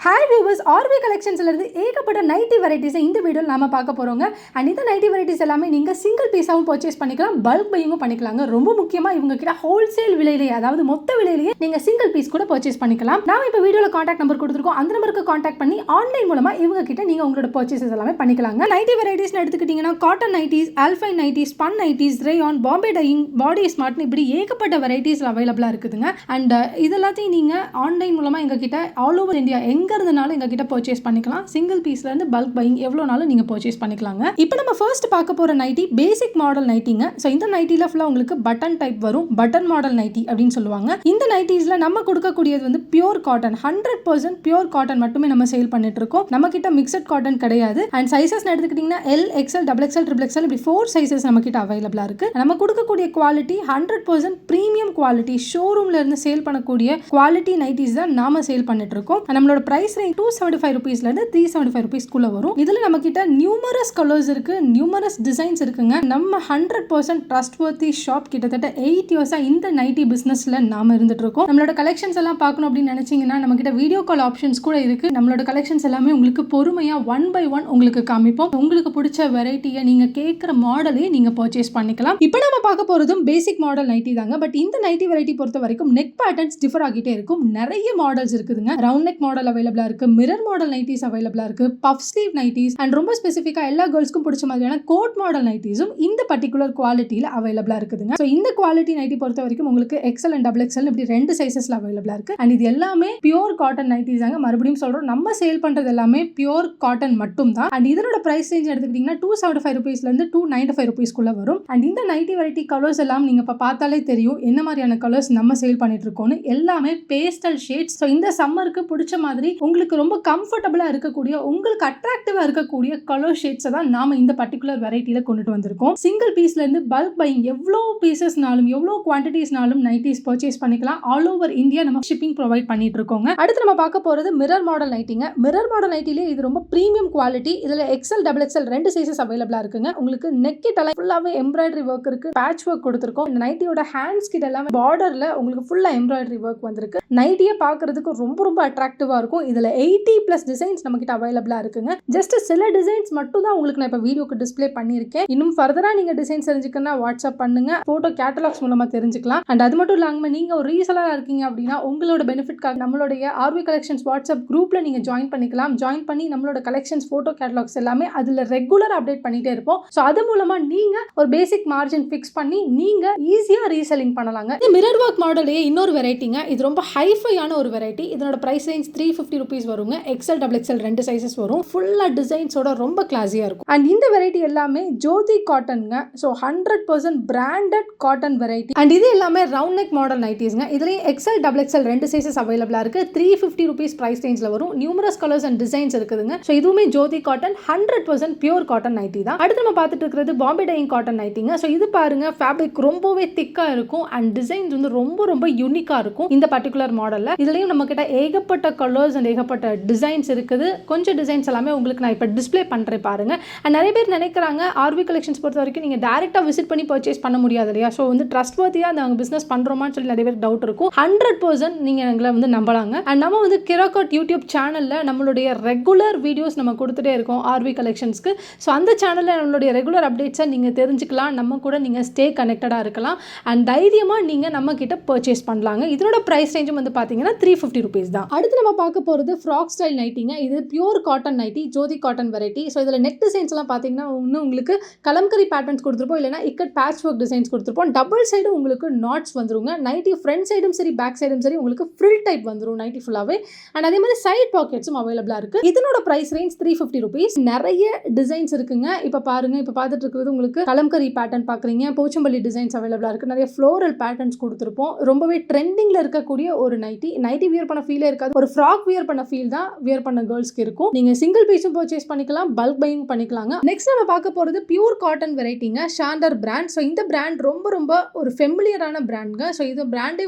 Hi viewers, RV கலெக்ஷன்ஸ்லேருந்து ஏகப்பட்ட nightie வெரைட்டிஸை இந்த வீடியோவில் நாம பார்க்க போகிறோங்க. அண்ட் இந்த நைட்டி வெரைட்டிஸ் எல்லாமே நீங்கள் சிங்கிள் பீஸாகவும் பர்ச்சேஸ் பண்ணிக்கலாம், பல்க் பையிங்கும் பண்ணிக்கலாங்க. ரொம்ப முக்கியமாக இவங்க கிட்ட ஹோல்சேல் விலையிலேயே, அதாவது மொத்த விலையிலேயே நீங்கள் சிங்கிள் பீஸ் கூட பர்ச்சேஸ் பண்ணிக்கலாம். நாம இப்போ வீடியோவில் காண்டாக்ட் நம்பர் கொடுத்துருக்கோம். அந்த நம்பருக்கு காண்டாக்ட் பண்ணி ஆன்லைன் மூலமாக இவங்க கிட்ட நீங்கள் உங்களோட பர்ச்சேசஸ் எல்லாமே பண்ணிக்கலாங்க. நைட்டி வெரைட்டிஸ்னு எடுத்துக்கிட்டிங்கன்னா cotton nighties, alpine nighties, spun nighties, rayon, Bombay dyeing, body ஸ்மார்ட்னு இப்படி ஏகப்பட்ட வெரைட்டிஸ் அவைலபிளாக இருக்குதுங்க. அண்ட் இது எல்லாத்தையும் நீங்கள் ஆன்லைன் மூலமாக எங்ககிட்ட ஆல் ஓவர் இந்தியா எங்கே இருந்தனாலும் எங்ககிட்ட பர்ச்சேஸ் பண்ணிக்கலாம். சிங்கிள் பீஸ்ல இருந்து பல்க் பையிங் எவ்வளோனாலும் நீங்க பர்ச்சேஸ் பண்ணிக்கலாங்க. இப்போ நம்ம ஃபர்ஸ்ட் பார்க்க போற நைட்டி பேசிக் மாடல் நைட்டிங்க. ஸோ இந்த நைட்டில ஃபுல்லா உங்களுக்கு பட்டன் டைப் வரும், பட்டன் மாடல் நைட்டி அப்படின்னு சொல்லுவாங்க. இந்த நைட்டிஸ்ல நம்ம கொடுக்கக்கூடியது வந்து பியூர் காட்டன், 100% பியூர் காட்டன் மட்டுமே நம்ம சேல் பண்ணிட்டு இருக்கோம். நம்ம கிட்ட மிக்சட் காட்டன் கிடையாது. அண்ட் சைசஸ் எடுத்துக்கிட்டீங்கன்னா L, XL, double XL, triple XL இப்படி 4 சைசஸ் நம்ம கிட்ட அவைலபிளா இருக்கு. நம்ம கொடுக்கக்கூடிய குவாலிட்டி 100% பிரீமியம் குவாலிட்டி, ஷோரூம்ல இருந்து சேல் பண்ணக்கூடிய குவாலிட்டி நைட்டிஸ் தான் நாம சேல் பண்ணிட்டு இருக்கோம். நம்மளோட பிரைஸ் ரேஞ்ச் 275 rupeesல இருந்து 375 rupeesக்குள்ள வரும். இதுல நம்ம கிட்ட நியூமரஸ் கலர்ஸ் இருக்கு, நியூமரஸ் டிசைன்ஸ் இருக்குங்க. நம்ம 100% ட்ரஸ்ட்வர்த்தி ஷாப். கிட்டத்தட்ட 8 இயர்ஸா இந்த நைட்டி பிசினஸ்ல நாம இருந்துட்டு இருக்கோம். நம்மளோட கலெக்ஷன்ஸ் எல்லாம் பார்க்கணும் அப்படின்னு நினைச்சீங்கன்னா நம்ம கிட்ட வீடியோ கால் ஆப்ஷன்ஸ் கூட இருக்கு. நம்மளோட கலெக்ஷன்ஸ் எல்லாமே உங்களுக்கு பொறுமையா 1 by 1 உங்களுக்கு காமிப்போம். உங்களுக்கு பிடிச்ச வெரைட்டியை நீங்க கேட்கிற மாடலே நீங்க பர்ச்சேஸ் பண்ணிக்கலாம். இப்போ நம்ம பார்க்க போறதும் பேசிக் மாடல் நைட்டி தாங்க. பட் இந்த நைட்டி வெரைட்டி பொறுத்த வரைக்கும் நெக் பேட்டர்ன்ஸ் டிஃபர் ஆகிட்டே இருக்கும். நிறைய மாடல்ஸ் இருக்குதுங்க. ரவுண்ட் நெக் மாடல் அவைலபிளா இருக்கு, மிரர் மாடல் நைட்டிஸ் அவைலபிளா இருக்கு, பஃப் ஸ்லீவ் நைட்டிஸ், அண்ட் ரொம்ப ஸ்பெசிஃபிக்கா எல்லா கேர்ள்ஸ்க்கும் பிடிச்ச மாதிரியான கோட் மாடல் நைட்டிஸும் இந்த பர்டிகுலர் குவாலிட்டியில அவைலபிளா இருக்குதுங்க. ஸோ இந்த குவாலிட்டி நைட்டி பொறுத்த வரைக்கும் உங்களுக்கு எக்ஸ்எல் அண்ட் டபுள் எக்ஸ்எல் இப்படி 2 சைசஸ்ல அவைலபிளா இருக்கு. அண்ட் இது எல்லாமே பியூர் காட்டன் நைட்டிஸ் தாங்க. மறுபடியும் சொல்றோம், நம்ம சேல் பண்றது எல்லாமே பியூர் காட்டன் மட்டும் தான். அண்ட் இதனோட பிரைஸ் ரேஞ்ச் எடுத்துக்கிட்டீங்கன்னா 275 rupeesல இருந்து 295 rupeesக்குள்ள வரும். அண்ட் இந்த நைட்டி வெரைட்டி கலர்ஸ் எல்லாம் நீங்க இப்ப பார்த்தாலே தெரியும் என்ன மாதிரியான கலர்ஸ் நம்ம சேல் பண்ணிட்டு இருக்கோம்னு. எல்லாமே பேஸ்டல் ஷேட்ஸ். ஸோ இந்த சம்மருக்கு பிடிச்ச மாதிரி உங்களுக்கு ரொம்ப கம்ஃபர்டபுளா இருக்கக்கூடிய, உங்களுக்கு அட்ராக்டிவா இருக்கக்கூடிய கலர் ஷேட்ஸை தான் நாம இந்த பர்டிகுலர் வெரைட்டியில கொண்டுட்டு வந்திருக்கோம். சிங்கிள் பீஸ்ல இருந்து பல்க் பையிங் எவ்வளோ பீசஸ்னாலும் எவ்வளோ குவான்டிட்டிஸ்னாலும் நைட்டிஸ் பர்ச்சேஸ் பண்ணிக்கலாம். ஆல் ஓவர் இந்தியா நம்ம ஷிப்பிங் ப்ரொவைட் பண்ணிட்டு இருக்கோங்க. அடுத்து நம்ம பார்க்க போறது மிரர் மாடல் நைட்டிங்க. மிரர் மாடல் நைட்டிலே இது ரொம்ப பிரீமியம் குவாலிட்டி. இதுல எக்ஸ்எல், டபுள் எக்ஸ்எல் 2 சைசஸ் அவைலபிளா இருக்குங்க. உங்களுக்கு நெக் கிட்ட எல்லாம் ஃபுல்லாவே எம்ப்ராய்டரி ஒர்க் இருக்கு, பேட்ச் ஒர்க் கொடுத்திருக்கோம். இந்த நைட்டியோட ஹேண்ட்ஸ் கிட்ட எல்லாம் பார்டர்ல உங்களுக்கு ஃபுல்லா எம்ப்ராய்டரி ஒர்க் வந்திருக்கு. நைட்டியை பார்க்கிறதுக்கு ரொம்ப ரொம்ப அட்ராக்டிவா இருக்கும். இதுல 80+ டிசைன்ஸ் நம்ம கிட்ட அவைலபிளா இருக்குங்க. ஜஸ்ட் சில டிசைன்ஸ் மட்டும் தான் உங்களுக்கு நான் இப்ப வீடியோக்கு டிஸ்ப்ளே பண்ணிருக்கேன். இன்னும் ஃபர்தரா நீங்க டிசைன்ஸ் தெரிஞ்சுக்கணும்னா வாட்ஸ்அப் பண்ணுங்க, போட்டோ கேட்டலாக்ஸ் மூலமா தெரிஞ்சுக்கலாம். அண்ட் அது மட்டும் இல்லாம நீங்க ஒரு ரீசெலரா இருக்கீங்க அப்படின்னா உங்களோட பெனிஃபிட்காக நம்மளுடைய ஆர்வி கலெக்ஷன்ஸ் வாட்ஸ்அப் குரூப்ல நீங்க ஜாயின் பண்ணிக்கலாம். ஜாயின் பண்ணி நம்மளோட கலெக்ஷன்ஸ் போட்டோ கேட்டலாக்ஸ் எல்லாமே அதுல ரெகுலர் அப்டேட் பண்ணிட்டே இருப்போம். ஸோ அது மூலமா நீங்க ஒரு பேசிக் மார்ஜின் ஃபிக்ஸ் பண்ணி நீங்க ஈஸியா ரீசெல்லிங் பண்ணலாங்க. இந்த மிரர் ஒர்க் மாடலே இன்னொரு வெரைட்டிங்க. இது ரொம்ப ஹைஃபையான ஒரு வெரைட்டி. இதனோட பிரைஸ் ரேஞ்ச் 350 rupees வருங்க. எக்ஸ்எல், டபுள் எக்ஸ்எல் 2 சைசஸ் வரும். ஃபுல்லா டிசைன்ஸோட ரொம்ப கிளாஸியா இருக்கும். அண்ட் இந்த வெரைட்டி எல்லாமே ஜோதி காட்டன்ங்க. So 100% branded cotton variety. And இது எல்லாமே ரவுண்ட் நெக் மாடல் நைட்டிஸ்ங்க. இதுலயும் எக்ஸ்எல், டபுள் எக்ஸ்எல் 2 சைசஸ் அவைலபிளா இருக்கு. 350 rupees பிரைஸ் ரேஞ்ச்ல வரும். நியூமரஸ் கலர்ஸ் அண்ட் டிசைன்ஸ் இருக்குதுங்க. ஸோ இதுவுமே ஜோதி காட்டன், 100% பியூர் காட்டன் நைட்டி தான். அடுத்து நம்ம பார்த்துட்டு இருக்கிறது பாம்பே டையிங் காட்டன் நைட்டிங்க. ஸோ இது பாருங்க, ஃபேப்ரிக் ரொம்பவே திக்கா இருக்கும் அண்ட் டிசைன்ஸ் வந்து ரொம்ப ரொம்ப யூனிக்கா இருக்கும் இந்த பர்டிகுலர் மாடல்ல. இதுலயும் நம்ம கிட்ட ஏகப்பட்ட கலர்ஸ் அண்ட் ஏகப்பட்ட டிசைன்ஸ் இருக்குது. கொஞ்சம் டிசைன்ஸ் எல்லாமே உங்களுக்கு நான் இப்போ டிஸ்ப்ளே பண்ணுறேன் பாருங்க. அண்ட் நிறைய பேர் நினைக்கிறாங்க ஆர்வி கலெக்ஷன்ஸ் பொறுத்த வரைக்கும் நீங்கள் டேரெக்டாக விசிட் பண்ணி பர்ச்சேஸ் பண்ண முடியாது இல்லையா. ஸோ வந்து ட்ரஸ்ட்வர்த்தியாக நாங்கள் பிஸ்னஸ் பண்ணுறோமான்னு சொல்லி நிறைய பேர் டவுட் இருக்கும். 100% நீங்கள் எங்களை வந்து நம்பலாங்க. அண்ட் நம்ம வந்து கிராகாட் யூடியூப் சேனலில் நம்மளுடைய ரெகுலர் வீடியோஸ் நம்ம கொடுத்துட்டே இருக்கோம் ஆர்வி கலெக்ஷன்ஸ்க்கு. ஸோ அந்த சேனலில் நம்மளுடைய ரெகுலர் அப்டேட்ஸை நீங்கள் தெரிஞ்சுக்கலாம். நம்ம கூட நீங்கள் ஸ்டே கனெக்டடாக இருக்கலாம். அண்ட் தைரியமாக நீங்கள் நம்ம கிட்ட பர்ச்சேஸ் பண்ணலாங்க. இதனோட ப்ரைஸ் ரேஞ்சும் வந்து பார்த்தீங்கன்னா 350 rupees தான். அடுத்து நம்ம பார்க்க போகிறது ஃப்ராக் ஸ்டைல் நைட்டிங்க. இது pure cotton nightie, Jyothi cotton variety. So இதில் நெக் டிசைன்ஸ் எல்லாம் பார்த்தீங்கன்னா இன்னும் உங்களுக்கு கலம்கரி பேட்டர்ன்ஸ் கொடுத்துருப்போம், இல்லைனா இக்கட் பேட்ச் ஒர்க் டிசைன்ஸ் கொடுத்துருப்போம். டபுள் சைடும் உங்களுக்கு நாட்ஸ் வந்துருங்க. நைட்டி ஃப்ரண்ட் சைடும் சரி பேக் சைடும் சரி உங்களுக்கு ஃப்ரில் டைப் வந்துடும் நைட்டி ஃபுல்லாகவே. அண்ட் அதே மாதிரி சைட் பாக்கெட்ஸும் அவைலபிளாக இருக்கு. இதனோட பிரைஸ் ரேஞ்ச் 350 rupees. நிறைய டிசைன்ஸ் இருக்குங்க. இப்போ பாருங்க, இப்போ பார்த்துட்டு இருக்கிறது உங்களுக்கு கலம்கரி பேட்டர்ன் பார்க்குறீங்க, போச்சம்பள்ளி டிசைன்ஸ் அவைலபிளாக இருக்கு. நிறைய ஃப்ளோரல் பேட்டர்ன்ஸ் கொடுத்துருப்போம். ரொம்பவே ட்ரெண்டிங்ல இருக்கக்கூடிய ஒரு நைட்டி. நைட்டி வியர் பண்ண ஃபீலே இருக்காது, ஒரு ஃப்ராக் வியர் பண்ண ஃபீல் தான் வியர் பண்ண கேர்ள்ஸ்க்கு இருக்கும். நீங்க சிங்கிள் பீஸும் பர்ச்சேஸ் பண்ணிக்கலாம், பல்க் பையிங் பண்ணிக்கலாங்க. நெக்ஸ்ட் நம்ம பார்க்க போறது pure cotton வெரைட்டிங்க, Shander brand. So இந்த பிராண்ட் ரொம்ப ரொம்ப ஒரு ஃபெமிலியரான பிராண்ட்ங்க. ஸோ இது பிராண்டே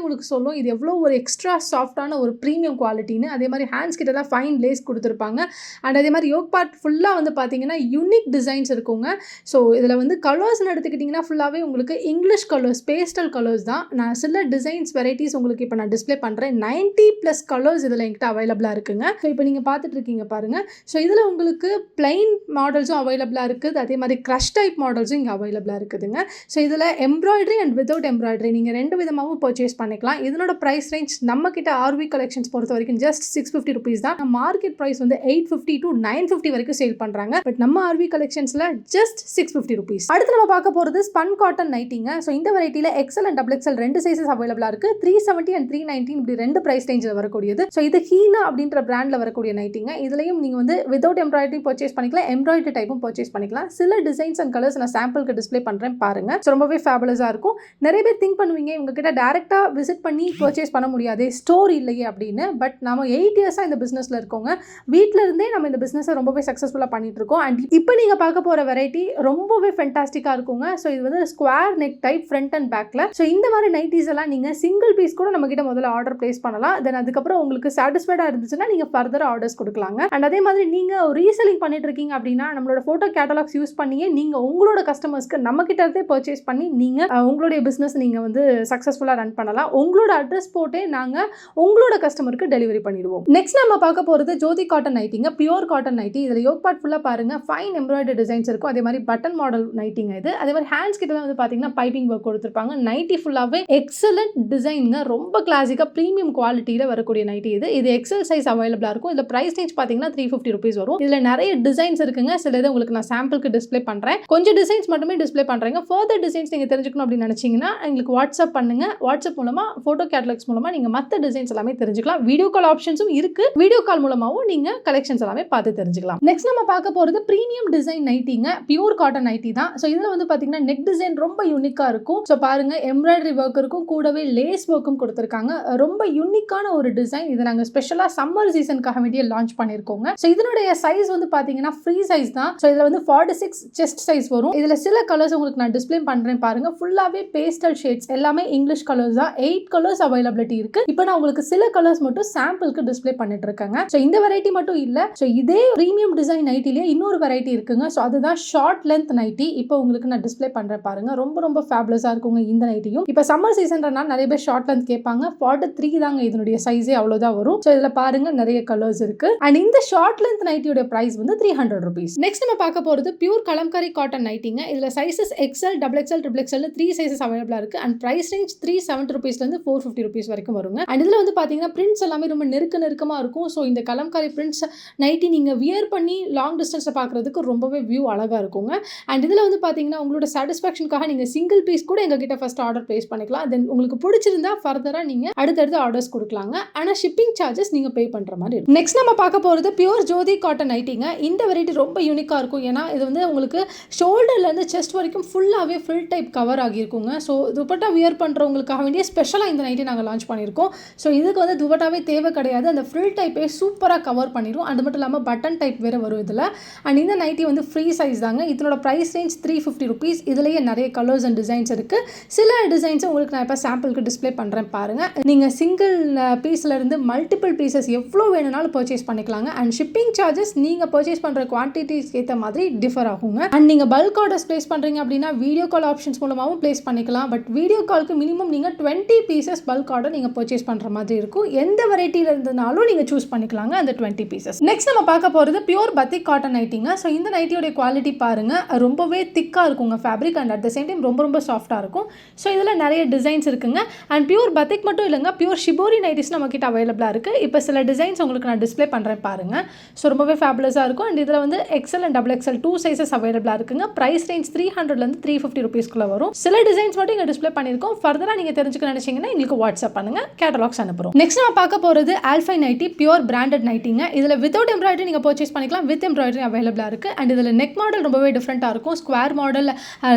உங்களுக்கு சொல்லும் இது எவ்வளோ ஒரு எக்ஸ்ட்ரா சாஃப்டான ஒரு ப்ரீமியம் குவாலிட்டின்னு. அதே மாதிரி ஹேண்ட்ஸ் கிட்ட தான் ஃபைன் லேஸ் கொடுத்துருப்பாங்க. அண்ட் அதே மாதிரி யோக் பார்ட் ஃபுல்லாக வந்து பார்த்தீங்கன்னா யூனிக் டிசைன்ஸ் இருக்குங்க. ஸோ இதில் வந்து கலர்ஸ்னு எடுத்துக்கிட்டிங்கன்னா ஃபுல்லாகவே உங்களுக்கு இங்கிலீஷ் கலர்ஸ், பேஸ்டல் கலர்ஸ் தான். நான் சில டிசைன்ஸ் வெரைட்டிஸ் உங்களுக்கு இப்போ நான் டிஸ்பிளே பண்ணுறேன். 90+ கலர்ஸ் இதில் என்கிட்ட அவைலபிளாக அவைலபிளாக இருக்குங்க. ஸோ இப்போ நீங்கள் பார்த்துட்டு இருக்கீங்க பாருங்கள். ஸோ இதில் உங்களுக்கு பிளைன் மாடல்ஸும் அவைலபிளாக இருக்குது, அதே மாதிரி க்ரஷ் டைப் மாடல்ஸும் இங்கே அவைலபிளாக இருக்குதுங்க. ஸோ இதில் எம்ப்ராய்டரி அண்ட் வித்தவுட் எம்ப்ராய்டரி நீங்கள் 2 விதமாகவும் பர்ச்சேஸ் பண்ணிக்கலாம். இதனோட ப்ரைஸ் ரேஞ்ச் நம்மக்கிட்ட ஆர்வி கலெக்ஷன்ஸ் பொறுத்த வரைக்கும் ஜஸ்ட் 650 rupees தான். மார்க்கெட் ப்ரைஸ் வந்து 850 to 950 வரைக்கும் சேல் பண்ணுறாங்க. பட் நம்ம ஆர்வி கலெக்ஷன்ஸில் ஜஸ்ட் 650 rupees. அடுத்து நம்ம பார்க்க போகிறது ஸ்பன் காட்டன் நைட்டிங்க. ஸோ இந்த வெரைட்டியில் XL and double XL 2 sizes அவைலபிளாக இருக்குது. 370 and 319 இப்படி 2 ப்ரைஸ் ரேஞ்சில் வரக்கூடியது. ஸோ இது ஹீனா அப்படின்ற பிராண்டில் வரக்கூடிய நைட்டிங்க. இதுலையும் நீங்கள் வந்து வித்தவுட் எம்ப்ராய்டரி பர்ச்சேஸ் பண்ணிக்கலாம், எம்ப்ராய்டரி டைப்பும் பர்ச்சேஸ் பண்ணிக்கலாம். சில டிசைன்ஸ் அண்ட் கலர்ஸ் நான் சாம்பிளுக்கு டிஸ்பிளே பண்ணுறேன் பாருங்க. ஸோ ரொம்பவே ஃபேபுலஸாக இருக்கும். நிறைய பேர் திங்க் பண்ணுவீங்க இவங்ககிட்ட டேரெக்டாக விசிட் பண்ணி பர்ச்சேஸ் பண்ண முடியாது, ஸ்டோர் இல்லையே அப்படின்னு. பட் நம்ம 8 இயர்ஸாக இந்த பிஸ்னஸில் இருக்கோங்க. வீட்டில் இருந்தே நம்ம இந்த பிஸ்னஸை ரொம்பவே சக்ஸஸ்ஃபுல்லாக பண்ணிட்டு இருக்கோம். அண்ட் இப்போ நீங்கள் பார்க்க போகிற வெரைட்டி ரொம்பவே ஃபென்டாஸ்டிக்காக இருக்குங்க. ஸோ இது வந்து square neck type front and பேக்கில். ஸோ இந்த மாதிரி நைட்டிஸ் எல்லாம் நீங்கள் சிங்கிள் பீஸ் கூட நம்ம கிட்ட முதல்ல ஆர்டர் பிளேஸ் பண்ணலாம். தென் அதுக்கப்புறம் உங்களுக்கு சாட்டிஸ்ஃபைடாக இருந்துச்சுன்னா நீங்கள் ஃபர்தர் ஆர்டர்ஸ் கொடுக்கலாங்க. அண்ட் அதே மாதிரி நீங்கள் ரீசெல்லிங் பண்ணிட்டு இருக்கீங்க அப்படின்னா நம்மளோட ஃபோட்டோ கேட்டலாக்ஸ் யூஸ் பண்ணியே நீங்கள் உங்களோட கஸ்டமர்ஸ்க்கு நம்ம கிட்ட இருந்தே பர்ச்சேஸ் பண்ணி நீங்கள் உங்களுடைய பிஸ்னஸ் நீங்கள் வந்து சக்ஸஸ்ஃபுல்லாக ரன் பண்ணலாம். உங்களோட அட்ரஸ் போட்டே நாங்கள் உங்களோட கஸ்டமருக்கு டெலிவரி பண்ணிடுவோம். நெக்ஸ்ட் நம்ம பார்க்க போகிறது ஜோதி காட்டன் நைட்டிங்க, பியூர் காட்டன் நைட்டி. இதில் யோக் பார்ட் ஃபுல்லாக பாருங்க, ஃபைன் எம்ப்ராய்டரி டிசைன்ஸ் இருக்கும். அதே மாதிரி பட்டன் மாடல் நைட்டிங்க இது. அதே மாதிரி ஹேண்ட்ஸ் கிட்ட வந்து பார்த்தீங்கன்னா பைப்பிங் ஒர்க் கொடுத்துருப்பாங்க. நைட்டி ஃபுல்லாகவே எக்ஸலண்ட் டிசைனுங்க, ரொம்ப கிளாசிக்காக ப்ரீமியம் குவாலிட்டியில் வரக்கூடிய நைட்டி இது. இது எக்ஸல் சைஸ் அவைலபிளாக இருக்கும். இதில் ப்ரைஸ் ரேஞ்ச் பார்த்தீங்கன்னா 350 rupees வரும். இதில் நிறைய டிசைன்ஸ் இருக்குங்க. சில இதை உங்களுக்கு நான் சாம்பிளுக்கு டிஸ்பிளே பண்ணுறேன். கொஞ்சம் டிசைன்ஸ் மட்டுமே டிஸ்பிளே பண்ணுறேங்க. ஃபர்தர் டிசைன்ஸ் நீங்கள் தெரிஞ்சுக்கணும் அப்படின்னு நினச்சிங்கன்னா எங்களுக்கு வாட்ஸ்அப் பண்ணுங்க. வாட்ஸ்அப் மூலமாக ஃபோட்டோ கேட்டலாக்ஸ் மூலமாக நீங்கள் மற்ற டிசைன்ஸ் எல்லாமே தெரிஞ்சுக்கலாம். வீடியோ கால் ஆப்ஷன்ஸும் இருக்குது. வீடியோ கால் மூலமாகவும் நீங்கள் கலெக்ஷன்ஸ் எல்லாமே பார்த்து தெரிஞ்சுக்கலாம். நெக்ஸ்ட் நம்ம பார்க்க போகிறது ப்ரீமியம் டிசைன் நைட்டிங்க, பியூர் காட்டன் நைட்டி தான். ஸோ இதில் வந்து பார்த்தீங்கன்னா நெக் டிசைன் ரொம்ப யூனிக்காக இருக்கும். ஸோ பாருங்க, எம்ப்ராய்டரி ஒர்க் இருக்கும், கூடவே லேஸ் ஒர்க்கும் கொடுத்துருக்காங்க. ரொம்ப யூனிக்கான ஒரு டிசைன். இதை நாங்கள் ஸ்பெஷலாக சம்மர் சீசனுக்காக வேண்டிய லான்ச் பண்ணியிருக்கோங்க. ஸோ இதனுடைய சைஸ் வந்து பார்த்தீங்கன்னா ஃப்ரீ சைஸ் தான். ஸோ இதில் வந்து 46 செஸ்ட் சைஸ் வரும். இதில் சில கலர்ஸ் உங்களுக்கு நான் டிஸ்பிளே பண்ணுறேன் பாருங்க. ஃபுல்லாகவே பேஸ்டல் ஷேட்ஸ், எல்லாமே இங்கிலீஷ் கலர்ஸ் தான். 8 கலர்ஸ் அவைலபிலிட்டி இருக்கு. இப்போ நான் உங்களுக்கு சில கலர்ஸ் மட்டும் சாம்பிளுக்கு டிஸ்பிளே பண்ணிட்டு இருக்கேங்க. ஸோ இந்த வெரைட்டி மட்டும் இல்லை, ஸோ இதே ப்ரீமியம் டிசைன் நைட்டிலேயே இன்னொரு வெரைட்டி இருக்குங்க. ஸோ அதுதான் ஷார்ட் லென்த் நைட்டி. இப்போ உங்களுக்கு நான் டிஸ்பிளே பண்ணுறேன் பாருங்க. ரொம்ப ரொம்ப ஃபேபுலஸாக இருக்குங்க இந்த நைட்டியும். இப்போ சம்மர் சீசன்றனால நிறைய பேர் ஷார்ட் லென்த் கேட்பாங்க. 43 தாங்க இதனுடைய சைஸே, அவ்வளோதான் வரும். ஸோ இதில் பாருங்க நிறைய கலர்ஸ் இருக்கு. அண்ட் இந்த ஷார்ட் லென்த் நைட்டியோட பிரைஸ் வந்து 300 rupees. நெக்ஸ்ட் நம்ம பார்க்க போகிறது பியூர் கலம்காரி காட்டன் நைட்டிங்க. இதில் sizes XL, double XL, triple XL 3 sizes அவைலபிளாக இருக்கு. அண்ட் பிரைஸ் ரேஞ்ச் 370 rupeesலேருந்து 450 rupees வரைக்கும் வருங்க. அண்ட் இதில் வந்து பார்த்தீங்கன்னா பிரிண்ட்ஸ் எல்லாமே ரொம்ப நெருக்கமாக இருக்கும். ஸோ இந்த கலம்காரி பிரிண்ட்ஸ் நைட்டி நீங்கள் வியர் பண்ணி லாங் டிஸ்டன்ஸை பார்க்குறதுக்கு ரொம்பவே வியூ அழகாக இருக்குங்க. அண்ட் இதில் வந்து பார்த்தீங்கன்னா உங்களோட சாட்டிஸ்ஃபேக்ஷனுக்காக நீங்கள் சிங்கிள் பீஸ் கூட எங்ககிட்ட ஃபர்ஸ்ட் ஆர்டர் பிளேஸ் பண்ணிக்கலாம். தென் உங்களுக்கு பிடிச்சிருந்தா ஃபர்தராக நீங்கள் அடுத்தடுத்து ஆர்டர்ஸ் கொடுக்கலாங்க. ஆனால் ஷிப்பிங் சார்ஜஸ் நீங்கள் பே பண்ணுற மாதிரி இருக்கும். நெக்ஸ்ட் நம்ம பார்க்க போகிறது பியூர் ஜோதி காட்டன் நைட்டிங்க. இந்த வெரைட்டி ரொம்ப யூனிக்காக இருக்கும். ஏன்னா இது வந்து உங்களுக்கு ஷோல்டர்லேருந்து செஸ்ட் வரைக்கும் ஃபுல்லாகவே ஃபில் டைப் கவர் ஆகியிருக்குங்க. ஸோ துப்பட்டா வியர் பண்ணுறவங்களுக்காக வேண்டிய ஸ்பெஷலாக இந்த நைட்டி நாங்கள் லான்ச் பண்ணியிருக்கோம். ஸோ இதுக்கு வந்து துப்பட்டாவே தேவை கிடையாது. அந்த ஃபில் டைப்பே சூப்பராக கவர் பண்ணிடும். அது மட்டும் இல்லாமல் பட்டன் டைப் வேறு வரும் இதில். அண்ட் இந்த நைட்டி வந்து ஃப்ரீ சைஸ் தாங்க. இதனோட ப்ரைஸ் ரேஞ்ச் 350 rupees. இதுலேயே நிறைய கலர்ஸ் அண்ட் டிசைன்ஸ் இருக்குது. சில டிசைன்ஸ் உங்களுக்கு நான் இப்போ சாம்பிளுக்கு டிஸ்பிளே பண்ணுறேன் பாருங்கள். நீங்கள் சிங்கிள் பீஸ்லேருந்து மல்டிபிள் பீசஸ் எவ்வளோ வேணும்னாலும் பர்ச்சேஸ் பண்ணிக்கலாங்க. அண்ட் ஷிப்பிங் சார்ஜஸ் நீங்கள் பர்ச்சேஸ் பண்ணுற குவான்டிட்டிஸ்க்கு ஏற்ற மாதிரி டிஃபர் ஆகுங்க. அண்ட் நீங்கள் பல்க் ஆர்டர்ஸ் பிளேஸ் பண்ணுறீங்க அப்படின்னா வீடியோ கால் ஆப்ஷன்ஸ் மூலமாகவும் பிளேஸ் பண்ணிக்கலாம். பட் வீடியோ காலுக்கு மினிமம் நீங்கள் 20 pieces பல்க் ஆர்டர் நீங்கள் பர்ச்சேஸ் பண்ணுற மாதிரி இருக்கும். எந்த வெரைட்டியில் இருந்தனாலும் நீங்கள் சூஸ் பண்ணிக்கலாங்க அந்த 20 pieces. நெக்ஸ்ட் நம்ம பார்க்க போகிறது பியூர் பத்திக் காட்டன் நைட்டிங்க. ஸோ இந்த நைட்டியோட குவாலிட்டி பாருங்கள், ரொம்பவே திக்காக இருக்குங்க fabric. And at the same time ரொம்ப ரொம்ப சாஃப்டாக இருக்கும். ஸோ இதில் நிறைய டிசைன்ஸ் இருக்குங்க. அண்ட் பியூர் பத்திக் மட்டும் இல்லைங்க, பியூர் ஷிபோரி நைட்டிஸ் நம்ம கிட்ட அவைலபிளாக இருக்குது. இப்போ சில டிசைன்ஸ் உங்களுக்கு நான் டிஸ்பிளே பண்ணுறேன் பாருங்கள். ஸோ ரொம்பவே ஃபேபுலஸாக இருக்கும். அண்ட் இதில் வந்து XL and double XL 2 sizes அவைலபிளாக இருக்குங்க. ப்ரைஸ் ரேஞ்ச் 300லேருந்து 350 rupeesக்குள்ளே வரும். சில டிசைன்ஸ் மட்டும் இங்கே டிஸ்பிளே பண்ணியிருக்கோம். ஃபர்தராக நீங்கள் தெரிஞ்சுக்க நினைச்சீங்கன்னா எங்களுக்கு வாட்ஸ்அப் பண்ணுங்கள், கேட்டலாக்ஸ் அனுப்புகிறோம். நெக்ஸ்ட் நம்ம பார்க்க போகிறது ஆல்ஃபை நைட்டி, பியூர் பிராண்டட் நைட்டிங்க. இதில் வித்தவுட் எம்ப்ராய்டரி நீங்கள் பர்ச்சேஸ் பண்ணிக்கலாம், வித் எம்ப்ராய்டரி அவைலபிளாக இருக்குது. அண்ட் இதில் நெக் மாடல் ரொம்பவே டிஃப்ரெண்ட்டாக இருக்கும். Square model,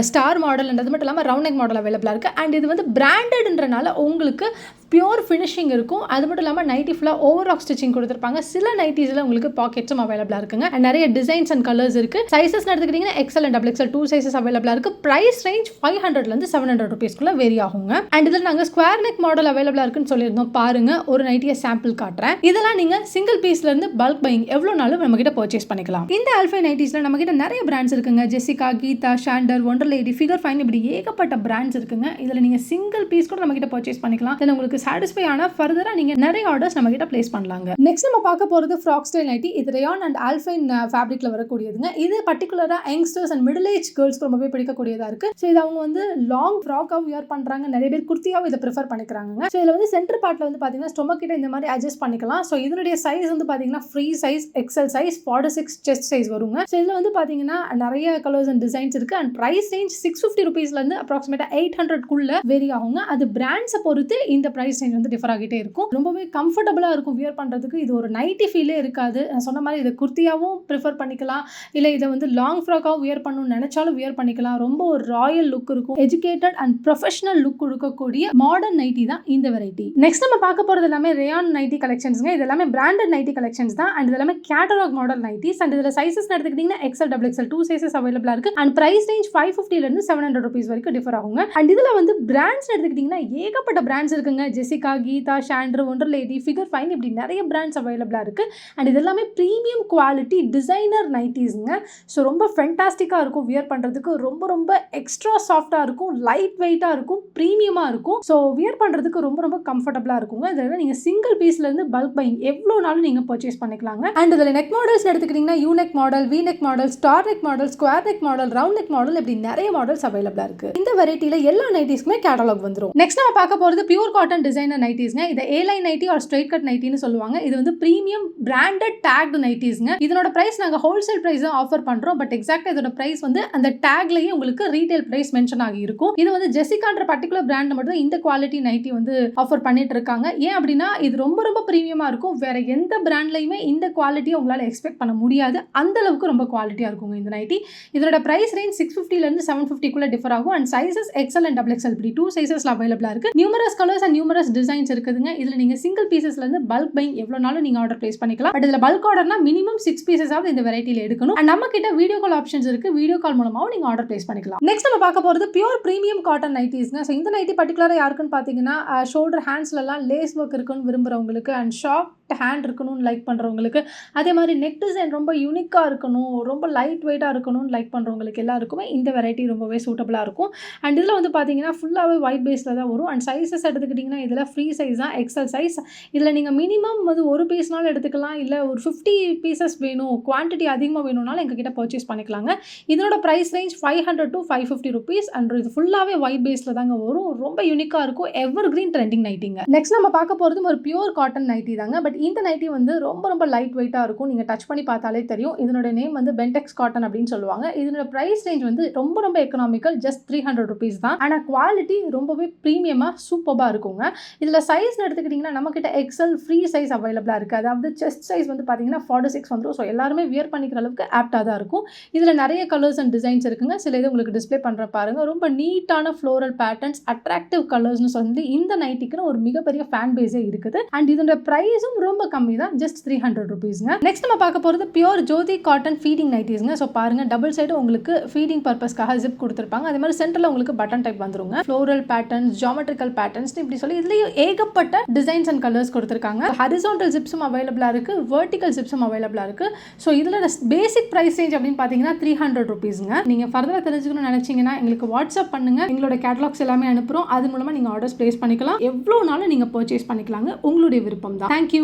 star model, and அது மட்டும் இல்லாமல் ரவுண்ட் நெக் மாடல் அவைலபிளாக இருக்குது. அண்ட் இது வந்து பிராண்டட்ன்றனால உங்களுக்கு பியூர் ஃபினிஷிங் இருக்கும். அது மட்டும் இல்லாமல் நைட்டி ஃபுல்லாக ஓவர்லாக் ஸ்டிச்சிங் கொடுத்துருப்பாங்க. சில நைட்டிஸில் உங்களுக்கு பாக்கெட்ஸும் அவைலபிளாக இருக்குங்க. அண்ட் நிறைய டிசைன்ஸ் அண்ட் கலர்ஸ் இருக்குது. சைஸஸ் எடுத்துக்கிட்டிங்கன்னா XL and double XL 2 sizes அவைலபிளாக இருக்குது. ப்ரைஸ் ரேஞ்ச் 500லேருந்து 700 rupeesக்குள்ளே வேரி ஆகுங்க. அண்ட் இதில் நாங்கள் ஸ்கொயர் நெக் மாடல் அவைலபிளாக இருக்குன்னு சொல்லியிருந்தோம் பாருங்கள். ஒரு நைட்டியை சாம்பிள் காட்டுறேன். இதெல்லாம் நீங்கள் சிங்கிள் பீஸ்லேருந்து பல்க் பையிங் எவ்வளோ நாளும் நம்மகிட்ட பர்ச்சேஸ் பண்ணிக்கலாம். இந்த ஆல்ஃபை நைட்டிஸில் நம்மகிட்ட நிறைய பிராண்ட்ஸ் இருக்குங்க. ஜெசிகா, கீதா, ஷாண்டர், ஒண்டர் லேடி, ஃபிகர் ஃபைன், இப்படி ஏகப்பட்ட பிராண்ட்ஸ் இருக்குங்க. இதில் நீங்கள் சிங்கிள் பீஸ் கூட நம்மகிட்ட பர்ச்சேஸ் பண்ணிக்கலாம். தென் உங்களுக்கு சாட்டிஸ்ஃபை ஆனால் ஃபர்தராக நீங்கள் நிறைய ஆர்டர்ஸ் நம்ம கிட்ட பிளேஸ் பண்ணலாங்க. நெக்ஸ்ட் நம்ம பார்க்க போகிறது ஃப்ராக் ஸ்டைல் நைட்டி. இது ரயான் அண்ட் ஆல்ஃபைன் ஃபேப்ரிக்கில் வரக்கூடியதுங்க. இது பர்டிகுலராக யங்ஸ்டர்ஸ் அண்ட் மிடில் ஏஜ் கேர்ள்ஸ்க்கு ரொம்பவே பிடிக்கக்கூடியதாக இருக்குது. ஸோ இது அவங்க வந்து லாங் ஃப்ராக்காக வியர் பண்ணுறாங்க. நிறைய பேர் குர்த்தியாகவும் இதை ப்ரிஃபர் பண்ணிக்கிறாங்க. ஸோ இதில் வந்து சென்டர் பார்ட்டில் வந்து பார்த்தீங்கன்னா ஸ்டொமக் கிட்ட இந்த மாதிரி அட்ஜஸ்ட் பண்ணிக்கலாம். ஸோ இதனுடைய சைஸ் வந்து பார்த்தீங்கன்னா free size, XL size, 46 chest size வருங்க. ஸோ இதில் வந்து பார்த்தீங்கன்னா நிறைய கலர்ஸ் அண்ட் டிசைன்ஸ் இருக்குது. அண்ட் ப்ரைஸ் ரேஞ்ச் 650 rupeesலேருந்து அப்ராக்சிமேட்டாக 800 வேரி ஆகுங்க. அது பிராண்ட்ஸை பொறுத்து இந்த ப்ரைஸ் ரேஞ்ச் வந்து டிஃபர் ஆகிட்டே இருக்கும். ரொம்பவே கம்ஃபர்டபுளாக இருக்கும் வியர் பண்ணுறதுக்கு. இது ஒரு நைட்டி ஃபீலே இருக்காது. நான் சொன்ன மாதிரி இதை குர்த்தியாகவும் ப்ரிஃபர் பண்ணிக்கலாம், இல்லை இதை வந்து லாங் ஃப்ராக்காகவும் வியர் பண்ணணும்னு நினைச்சாலும் வியர் பண்ணிக்கலாம். ரொம்ப ஒரு ராயல் லுக் இருக்கும். எஜுகேட்டட் அண்ட் ப்ரொஃபஷனல் லுக் கொடுக்கக்கூடிய மாடர்ன் நைட்டி தான் இந்த வெரைட்டி. நெக்ஸ்ட் நம்ம பார்க்க போகிறது எல்லாமே ரயான் நைட்டி கலெக்ஷன்ஸ்ங்க. இது எல்லாமே பிராண்டட் நைட்டி கலெக்ஷன்ஸ் தான். அண்ட் இது எல்லாமே கேட்டலாக் மாடல் நைட்டிஸ். அண்ட் இதில் சைஸஸ் எடுத்துக்கிட்டிங்கன்னா எக்ஸல், டபுள் எக்ஸல் 2 சைஸஸ் அவைலபிளாக இருக்குது. அண்ட் ப்ரைஸ் ரேஞ்ச் 550 700 rupees வரைக்கும் டிஃபர் ஆகுங்க. அண்ட் இதில் வந்து பிராண்ட்ஸ் எடுத்துக்கிட்டிங்கன்னா ஏகப்பட்ட பிராண்ட்ஸ் இருக்குங்க. ஜெசிகா, கீதா, ஷாண்ட்ரு, ஒண்டர் லேடி, ஃபிகர் ஃபைன், இப்படி நிறைய பிராண்ட்ஸ் அவைலபிளாக இருக்குது. அண்ட் இது எல்லாமே ப்ரீமியம் குவாலிட்டி டிசைனர் நைட்டிஸுங்க. ஸோ ரொம்ப ஃபென்டாஸ்டிக்காக இருக்கும் வியர் பண்ணுறதுக்கு. ரொம்ப ரொம்ப எக்ஸ்ட்ரா சாஃப்டாக இருக்கும், லைட் வெயிட்டாக இருக்கும், ப்ரீமியமாக இருக்கும். ஸோ வியர் பண்ணுறதுக்கு ரொம்ப ரொம்ப கம்ஃபர்டபுளாக இருக்குங்க. இதில் நீங்கள் சிங்கிள் பீஸ்லேருந்து பல்க் பையிங் எவ்வளோ நாளும் நீங்கள் பர்ச்சேஸ் பண்ணிக்கலாங்க. அண்ட் இதில் நெக் மாடல்ஸ் எடுத்துக்கிட்டிங்கன்னா you neck model, we neck model, star neck model, square neck model, round neck model, இப்படி நிறைய மாடல்ஸ் அவைலபிளாக இருக்குது. இந்த வெரைட்டியில் எல்லா நைட்டிஸ்க்குமே கேட்டலாக் வந்துடும். நெக்ஸ்ட் நம்ம பார்க்க போகிறது பியூர் காட்டன் டிசைனர் நைட்டிஸ்ங்க. இதை A line nightie or straight cut நைட்டின்னு சொல்லுவாங்க. இது வந்து ப்ரீமியம் பிராண்டட் டேக்டு நைட்டிஸ்ங்க. இதனோட பிரைஸ் நாங்கள் ஹோல்சேல் பிரைஸ் தான் ஆஃபர் பண்ணுறோம். பட் எக்ஸாக்டாக இதோட பிரைஸ் வந்து அந்த டேக்லேயே உங்களுக்கு ரீட்டைல் பிரைஸ் மென்ஷன் ஆகி இருக்கும். இது வந்து ஜெசிகான்ற பர்டிகுலர் பிராண்ட் மட்டும் இந்த குவாலிட்டி நைட்டி வந்து ஆஃபர் பண்ணிட்டு இருக்காங்க. ஏன் அப்படின்னா இது ரொம்ப ரொம்ப ப்ரீமியமாக இருக்கும். வேற எந்த பிராண்ட்லையுமே இந்த குவாலிட்டியை உங்களால் எக்ஸ்பெக்ட் பண்ண முடியாது. அந்த அளவுக்கு ரொம்ப குவாலிட்டியாக இருக்குங்க இந்த நைட்டி. இதோட பிரைஸ் ரேஞ்ச் 650 750 டிஃபர் ஆகும். And sizes XL and double XL, இப்படி 2 சைஸஸ்ல அவைலபிளாக இருக்கு. Numerous colours and numerous designs இருக்குதுங்க. இதில் நீங்கள் சிங்கிள் பீசஸ்லேருந்து பல்க் பையிங் எவ்வளோ நாளும் நீங்கள் ஆர்டர் பிளேஸ் பண்ணிக்கலாம். பட் இதில் பல்க் ஆர்டர்னா மினிமம் 6 பீசஸாவது இந்த வெரைட்டியில் எடுக்கணும். அண்ட் நம்ம கிட்ட வீடியோ கால் ஆப்ஷன்ஸ் இருக்கு. வீடியோ கால் மூலமாகவும் நீங்கள் ஆர்டர் பிளேஸ் பண்ணிக்கலாம். நெக்ஸ்ட் நம்ம பார்க்க போகிறது பியூர் ப்ரீமியம் காட்டன் நைட்டிஸ்ங்க. ஸோ இந்த நைட்டி பர்டிகுலராக யாருக்குன்னு பார்த்தீங்கன்னா ஷோல்டர் ஹேண்ட்ஸ்லாம் லேஸ் ஒர்க் இருக்குன்னு விரும்புகிறவங்களுக்கு, அண்ட் ஷார்ட் ஹேண்ட் இருக்கணும்னு லைக் பண்ணுறவங்களுக்கு, அதே மாதிரி நெக் டிசைன் ரொம்ப யூனிக்காக இருக்கணும், ரொம்ப லைட் வெயிட்டாக இருக்கணும்னு லைக் பண்ணுறவங்களுக்கு எல்லாருக்குமே இந்த வெரைட்டி ரொம்பவே சூட்டபுளாக இருக்கும். அண்ட் இதில் வந்து பார்த்தீங்கன்னா ஃபுல்லாகவே ஒயிட் பேஸில் தான் வரும். அண்ட் சைஸஸ் எடுத்துக்கிட்டிங்கன்னா இதில் ஃப்ரீ சைஸ் தான், எக்ஸல் சைஸ். இதில் நீங்கள் மினிமம் வந்து ஒரு பீஸ்னாலும் எடுத்துக்கலாம், இல்லை ஒரு 50 பீசஸ் வேணும், குவான்டிட்டி அதிகமாக வேணும்னாலும் எங்ககிட்ட பர்ச்சேஸ் பண்ணிக்கலாங்க. இதனோட price range 500 to 550 rupees. And இது ஃபுல்லாகவே ஒயிட் பேஸில் தாங்க வரும். ரொம்ப யூனிக்காக இருக்கும். எவர் கிரீன் ட்ரெண்டிங் நைட்டிங்க. நெக்ஸ்ட் நம்ம பார்க்க போகிறது ஒரு பியூர் காட்டன் நைட்டி தாங்க. பட் இந்த நைட்டி வந்து ரொம்ப ரொம்ப லைட் வெயிட்டாக இருக்கும். நீங்கள் டச் பண்ணி பார்த்தாலே தெரியும். இதனோட நேம் வந்து பென்டெக்ஸ் காட்டன் அப்படின்னு சொல்லுவாங்க. இதனோட ப்ரைஸ் ரேஞ்ச் வந்து ரொம்ப ரொம்ப எக்கனாமிக்கல், ஜஸ்ட் 300 rupees தான். ஆனால் குவாலிட்டி ரொம்பவே ப்ரீமியமாக சூப்பராக இருக்குங்க. இதில் சைஸ் எடுத்துக்கிட்டிங்கன்னா நம்மக்கிட்ட எக்ஸல் ஃப்ரீ சைஸ் அவைலபிளாக இருக்குது. அதாவது செஸ்ட் சைஸ் வந்து பார்த்தீங்கன்னா 46 வந்துடும். ஸோ எல்லாருமே வியர் பண்ணிக்கிற அளவுக்கு ஆப்டாக தான் இருக்கும். இதில் நிறைய கலர்ஸ் அண்ட் டிசைன்ஸ் இருக்குங்க. சில இது உங்களுக்கு டிஸ்பிளே பண்ணுற பாருங்கள். ரொம்ப நீட்டான ஃப்ளோரல் பேட்டர்ன்ஸ், அட்ராக்டிவ் கலர்ஸ்னு சொல்லி இந்த நைட்டிக்குன்னு ஒரு மிகப்பெரிய ஃபேன் பேஸே இருக்குது. அண்ட் இதோட ப்ரைஸும் ரொம்ப கம்மி தான், ஜஸ்ட் 300 rupeesங்க. நெக்ஸ்ட் நம்ம பார்க்க போகிறது பியூர் ஜோதி காட்டன் ஃபீடிங் நைட்டிஸ்ங்க. ஸோ பாருங்கள், டபுள் சைடு உங்களுக்கு ஃபீடிங் பர்பஸ்க்காக ஜிப் கொடுத்துருப்பாங்க. அதே மாதிரி சென்டரில் உங்களுக்கு பட்டன் டைப் வந்துருங்க. ஃப்ளோரல் பேட்டர்ன்ஸ், ஜியோமெட்ரிக்கல் பேட்டர்ன்ஸ், இப்படி சொல்லி இதுலேயும் ஏகப்பட்ட டிசைன்ஸ் அண்ட் கலர்ஸ் கொடுத்துருக்காங்க. ஹரிசான்டல் ஜிப்ஸும் அவைலபிளாக இருக்குது, வெர்டிகல் ஜிப்ஸும் அவைலபிளாக இருக்குது. ஸோ இதில் பேசிக் ப்ரைஸ் ரேஞ்ச் அப்படின்னு பார்த்தீங்கன்னா 300 rupeesங்க. நீங்கள் ஃபர்தராக தெரிஞ்சுக்கணும்னு நினச்சிங்கன்னா எங்களுக்கு வாட்ஸ்அப் பண்ணுங்கள். எங்களோட கேட்டலாக்ஸ் எல்லாமே அனுப்புகிறோம். அது மூலமாக நீங்கள் ஆர்டர்ஸ் பிளேஸ் பண்ணிக்கலாம். எவ்வளோ நாளும் நீங்கள் பர்ச்சேஸ் பண்ணிக்கலாங்க. உங்களுடைய விருப்பம் தான். தேங்க்யூ.